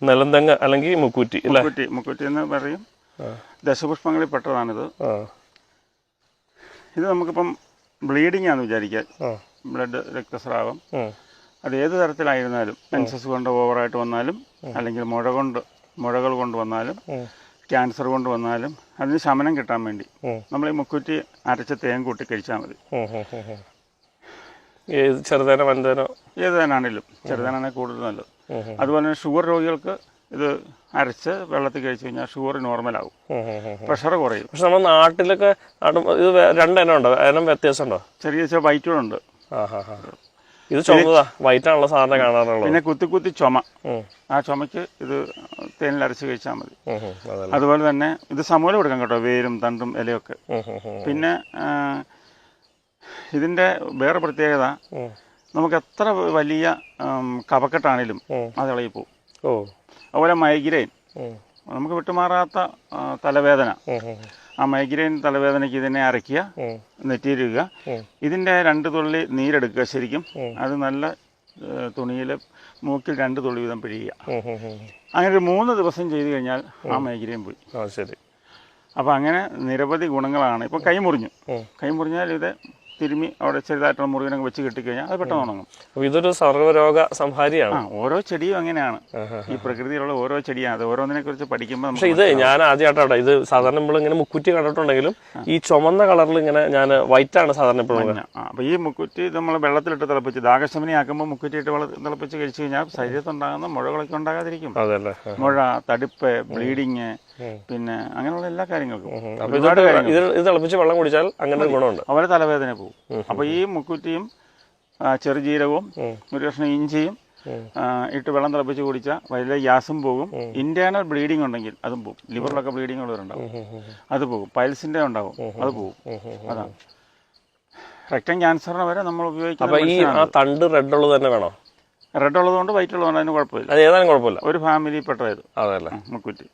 നെലന്തങ്ങ അല്ലെങ്കിൽ മുക്കൂറ്റി മുക്കൂറ്റി എന്ന് പറയും. ദശപുഷ്പങ്ങളിൽ പെട്ടതാണിത്. ഇത് നമുക്കിപ്പം ബ്ലീഡിംഗ് ആണെന്ന് വിചാരിക്കാൻ, ബ്ലഡ് രക്തസ്രാവം, അത് ഏത് തരത്തിലായിരുന്നാലും, മെൻസസ് കൊണ്ട് ഓവറായിട്ട് വന്നാലും, അല്ലെങ്കിൽ മുഴകൾ കൊണ്ട് വന്നാലും, ക്യാൻസർ കൊണ്ട് വന്നാലും, അതിന് ശമനം കിട്ടാൻ വേണ്ടി നമ്മൾ ഈ മുക്കൂറ്റി അരച്ച തേൻ കൂട്ടി കഴിച്ചാൽ മതി. ചെറുതേനോ വലുതേനോ ഏത് തേനാണെങ്കിലും, ചെറുതേനാണെങ്കിൽ കൂടുതൽ നല്ലത്. അതുപോലെ തന്നെ ഷുഗർ രോഗികൾക്ക് ഇത് അരച്ച് വെള്ളത്തിൽ കഴിച്ചു കഴിഞ്ഞാൽ ഷുഗർ നോർമലാകും, പ്രഷർ കുറയും. പക്ഷെ നമ്മുടെ നാട്ടിലൊക്കെ ഇത് രണ്ടെണ്ണം ഉണ്ടോ? അതിനും വ്യത്യാസമുണ്ടോ? ചെറിയ വൈറ്റുകളുണ്ട്. ഇത് ചുമന്നതാ, വൈറ്റാണല്ലോ സാധാരണ കാണാറുള്ളത്. പിന്നെ കുത്തി ചുമ, ആ ചുമക്ക് ഇത് തേനിൽ അരച്ച് കഴിച്ചാൽ മതി. അതുപോലെ തന്നെ ഇത് സമൂലം കൊടുക്കാം കേട്ടോ, വേരും തണ്ടും ഇലയൊക്കെ. പിന്നെ ഇതിൻ്റെ വേറെ പ്രത്യേകത, നമുക്ക് എത്ര വലിയ കഫക്കെട്ടാണേലും അത് ഇളകിപ്പോവും. അതുപോലെ മൈഗ്രെയിൻ, നമുക്ക് വിട്ടുമാറാത്ത തലവേദന, ആ മൈഗ്രെയിൻ തലവേദനയ്ക്ക് ഇതിനെ അരയ്ക്കുക, നെറ്റിയിടുക, ഇതിൻ്റെ 2 തുള്ളി നീരെടുക്കുക ശരിക്കും, അത് നല്ല തുണിയിൽ മൂക്കിൽ 2 തുള്ളി വീതം പിഴിയുക. അങ്ങനെ ഒരു 3 ദിവസം ചെയ്ത് കഴിഞ്ഞാൽ ആ മൈഗ്രെയിൻ പോയി. ശരി. അപ്പോൾ അങ്ങനെ നിരവധി ഗുണങ്ങളാണ്. ഇപ്പോൾ കൈ മുറിഞ്ഞാൽ ഇത് തിരുമ്മി അവിടെ ചെറുതായിട്ടുള്ള മുറിവിനൊക്കെ വെച്ച് കിട്ടിക്കഴിഞ്ഞാൽ അത് പെട്ടെന്ന് ഉണങ്ങും. ഇതൊരു സർവ്വരോഗ സംഹാരിയാണ്. ഓരോ ചെടിയും അങ്ങനെയാണ്, ഈ പ്രകൃതിയിലുള്ള ഓരോ ചെടിയാണ്. അത് ഓരോന്നിനെ കുറിച്ച് പഠിക്കുമ്പോൾ. പക്ഷെ ഇത് ഞാൻ ആദ്യമായിട്ടാണ്, ഇത് സാധാരണ നമ്മൾ ഇങ്ങനെ മുക്കുറ്റി കണ്ടിട്ടുണ്ടെങ്കിലും ഈ ചുമന്ന കളറിൽ ഇങ്ങനെ ഞാൻ വൈറ്റ് ആണ് സാധാരണ എപ്പോഴും. അപ്പോൾ ഈ മുക്കുറ്റി നമ്മൾ വെള്ളത്തിലിട്ട് തിളപ്പിച്ച് ദാഹശമനി ആക്കുമ്പോൾ മുക്കുറ്റിയിട്ട് തിളപ്പിച്ച് കഴിച്ചു കഴിഞ്ഞാൽ ശരീരത്തുണ്ടാകുന്ന മുഴകളൊക്കെ ഉണ്ടാകാതിരിക്കും. അതല്ലേ, മുഴ, തടിപ്പ്, ബ്ലീഡിങ്, പിന്നെ അങ്ങനെയുള്ള എല്ലാ കാര്യങ്ങൾക്കും. ഇത് തിളപ്പിച്ച് വെള്ളം കുടിച്ചാൽ അങ്ങനെ ഗുണമുണ്ട്. അവരെ തലവേദന പോകും. അപ്പോൾ ഈ മുക്കുറ്റിയും ചെറുജീരകവും ഒരു കഷ്ണം ഇഞ്ചിയും ഇട്ട് വെള്ളം തിളപ്പിച്ച് കുടിച്ചാൽ വലിയ ഗ്യാസും പോകും. ഇന്റേണൽ ബ്ലീഡിംഗ് ഉണ്ടെങ്കിൽ അതും പോകും. ലിവറിലൊക്കെ ബ്ലീഡിംഗ് ഉള്ളവരുണ്ടാവും, അത് പോകും. പൈൽസിന്റെ ഉണ്ടാവും, അത് പോകും. അതാണ് റെക്ടം ക്യാൻസറിന് വരെ നമ്മൾ ഉപയോഗിക്കുന്നത്. തണ്ട് റെഡ് ഉള്ളത് തന്നെ വേണോ? റെഡ് ഉള്ളതുകൊണ്ട് വൈറ്റ് ഉള്ളതുകൊണ്ട് അതിന് കുഴപ്പമില്ല. അത് ഏതായാലും കുഴപ്പമില്ല, ഒരു ഫാമിലി പെട്ടത്. അതല്ലേ മുക്കുറ്റി.